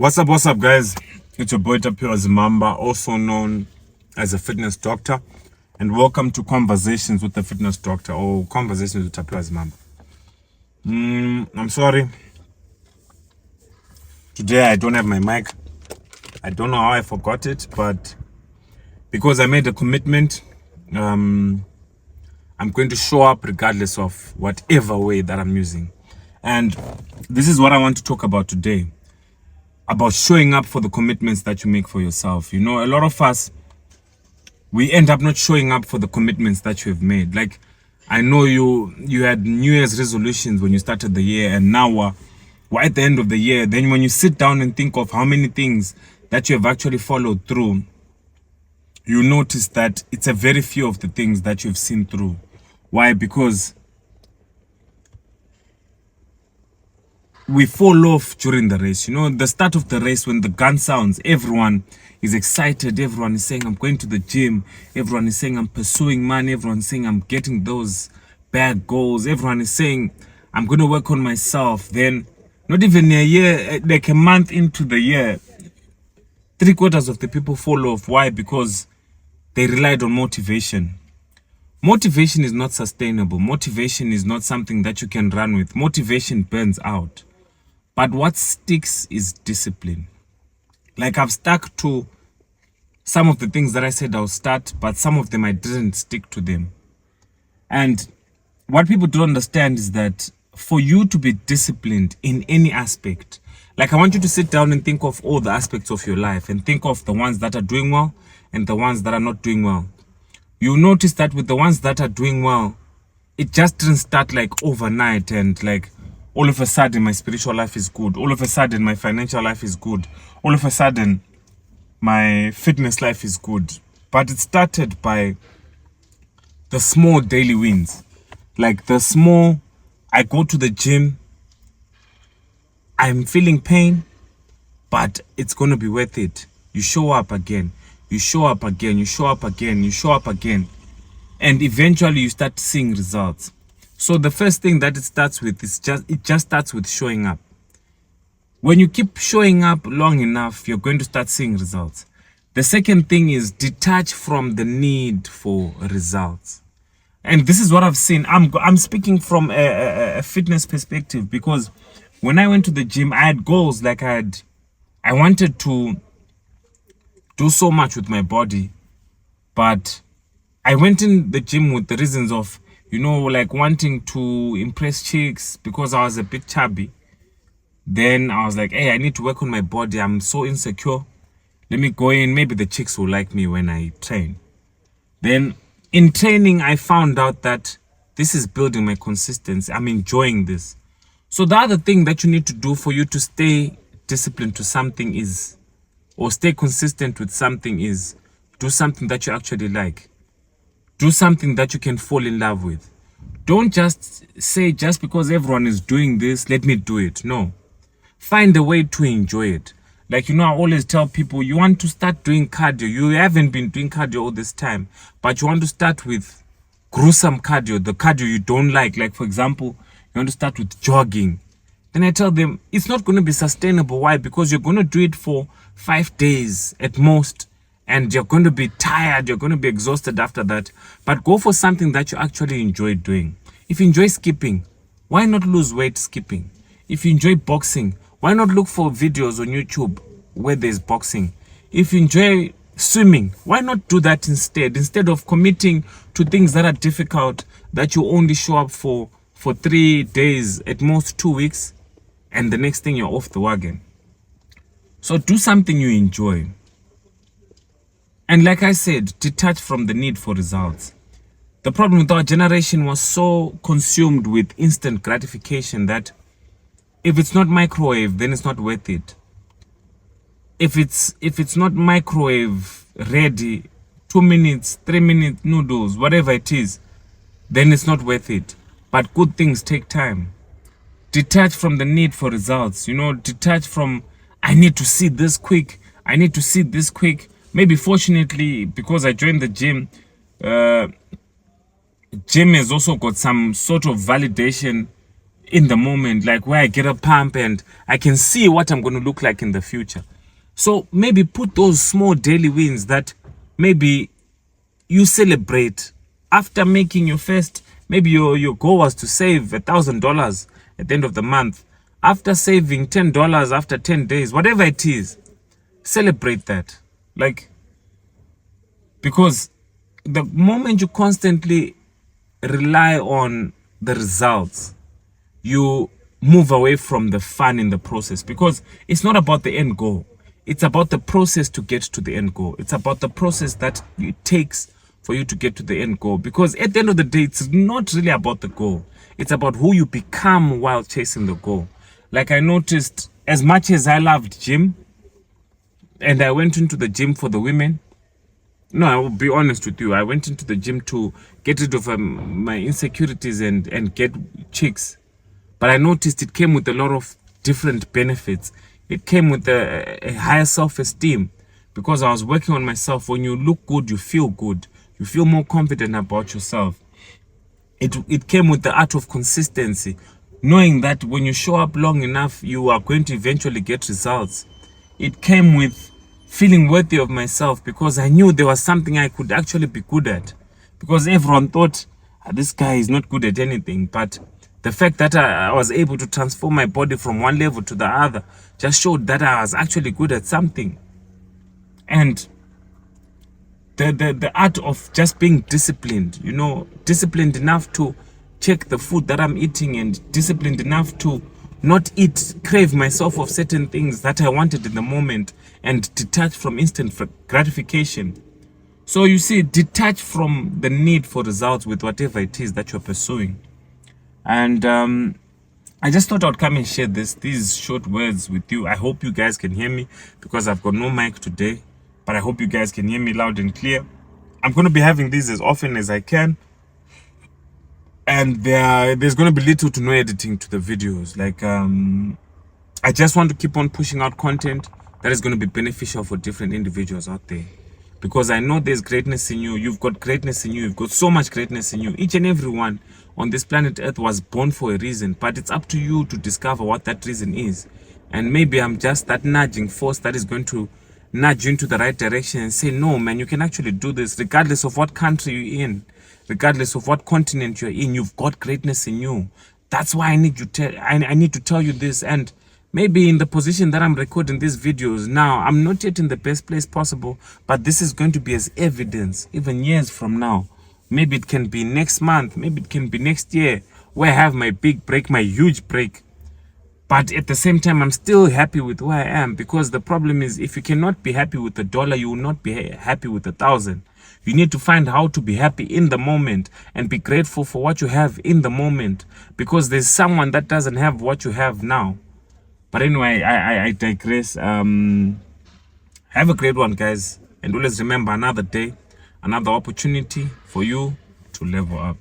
What's up, guys? It's your boy Tapiwa, also known as a fitness doctor, and welcome to Conversations with the Fitness Doctor or Conversations with Tapiwa. I'm sorry. Today I don't have my mic. I don't know how I forgot it, but because I made a commitment, I'm going to show up regardless of whatever way that I'm using. And this is what I want to talk about today. About showing up for the commitments that you make for yourself. You know, a lot of us, we end up not showing up for the commitments that you have made. Like, I know you had New Year's resolutions when you started the year, and now we're at the end of the year. Then when you sit down and think of how many things that you have actually followed through, you notice that it's a very few of the things that you've seen through. Why? Because we fall off during the race. You know, the start of the race, when the gun sounds, everyone is excited. Everyone is saying, I'm going to the gym. Everyone is saying, I'm pursuing money. Everyone is saying, I'm getting those bad goals. Everyone is saying, I'm going to work on myself. Then, not even a year, like a month into the year, 3/4 of the people fall off. Why? Because they relied on motivation. Motivation is not sustainable. Motivation is not something that you can run with. Motivation burns out. But what sticks is discipline. Like, I've stuck to some of the things that I said I'll start, but some of them I didn't stick to them. And what people don't understand is that for you to be disciplined in any aspect, like, I want you to sit down and think of all the aspects of your life and think of the ones that are doing well and the ones that are not doing well. You'll notice that with the ones that are doing well, it just didn't start like overnight and like, all of a sudden my spiritual life is good. All of a sudden my financial life is good. All of a sudden my fitness life is good. But it started by the small daily wins. Like the small, I go to the gym, I'm feeling pain, but it's going to be worth it. You show up again. You show up again. You show up again. You show up again. And eventually you start seeing results. So the first thing that it starts with is just starts with showing up. When you keep showing up long enough, you're going to start seeing results. The second thing is detach from the need for results. And this is what I've seen. I'm speaking from a fitness perspective, because when I went to the gym, I had goals. Like I wanted to do so much with my body, but I went in the gym with the reasons of, you know, like wanting to impress chicks because I was a bit chubby. Then I was like, hey, I need to work on my body. I'm so insecure. Let me go in. Maybe the chicks will like me when I train. Then in training, I found out that this is building my consistency. I'm enjoying this. So the other thing that you need to do for you to stay disciplined to something is, or stay consistent with something is, do something that you actually like. Do something that you can fall in love with. Don't just say, just because everyone is doing this, let me do it. No. Find a way to enjoy it. Like, you know, I always tell people, you want to start doing cardio. You haven't been doing cardio all this time, but you want to start with gruesome cardio, the cardio you don't like. Like, for example, you want to start with jogging. Then I tell them, it's not going to be sustainable. Why? Because you're going to do it for 5 days at most. And you're going to be tired, you're going to be exhausted after that. But go for something that you actually enjoy doing. If you enjoy skipping, why not lose weight skipping? If you enjoy boxing, why not look for videos on YouTube where there's boxing? If you enjoy swimming, why not do that instead of committing to things that are difficult, that you only show up for 3 days, at most 2 weeks, and the next thing you're off the wagon. So do something you enjoy. And like I said, detach from the need for results. The problem with our generation was so consumed with instant gratification that if it's not microwave, then it's not worth it. If it's not microwave ready, 2 minutes, 3 minute noodles, whatever it is, then it's not worth it. But good things take time. Detach from the need for results. You know, detach from, I need to see this quick. I need to see this quick. Maybe fortunately, because I joined the gym, gym has also got some sort of validation in the moment, like where I get a pump and I can see what I'm going to look like in the future. So maybe put those small daily wins that maybe you celebrate after making your first. Maybe your goal was to save $1,000 at the end of the month. After saving $10 after 10 days, whatever it is, celebrate that. Like, because the moment you constantly rely on the results, you move away from the fun in the process, because it's not about the end goal. It's about the process to get to the end goal. It's about the process that it takes for you to get to the end goal. Because at the end of the day, it's not really about the goal. It's about who you become while chasing the goal. Like, I noticed, as much as I loved gym, and I went into the gym for the women. No, I will be honest with you. I went into the gym to get rid of my insecurities and get chicks. But I noticed it came with a lot of different benefits. It came with a higher self-esteem, because I was working on myself. When you look good, you feel good. You feel more confident about yourself. It came with the art of consistency, knowing that when you show up long enough, you are going to eventually get results. It came with feeling worthy of myself, because I knew there was something I could actually be good at. Because everyone thought, this guy is not good at anything. But the fact that I was able to transform my body from one level to the other just showed that I was actually good at something. And the art of just being disciplined, disciplined enough to check the food that I'm eating, and disciplined enough to not crave myself of certain things that I wanted in the moment, and detach from instant gratification. So you see, detach from the need for results with whatever it is that you're pursuing. And I just thought I'd come and share these short words with you. I hope you guys can hear me, because I've got no mic today, but I hope you guys can hear me loud and clear. I'm going to be having these as often as I can. And there's going to be little to no editing to the videos. Like, I just want to keep on pushing out content that is going to be beneficial for different individuals out there. Because I know there's greatness in you. You've got greatness in you. You've got so much greatness in you. Each and every one on this planet Earth was born for a reason. But it's up to you to discover what that reason is. And maybe I'm just that nudging force that is going to nudge you into the right direction and say, no, man, you can actually do this. Regardless of what country you're in, regardless of what continent you're in, you've got greatness in you. That's why I need to tell you this. And maybe in the position that I'm recording these videos now, I'm not yet in the best place possible, but this is going to be as evidence even years from now. Maybe it can be next month, maybe it can be next year, where I have my big break, my huge break. But at the same time, I'm still happy with where I am, because the problem is, if you cannot be happy with $1, you will not be happy with 1,000. You need to find how to be happy in the moment and be grateful for what you have in the moment, because there's someone that doesn't have what you have now. But anyway, I digress. Have a great one, guys. And always remember, another day, another opportunity for you to level up.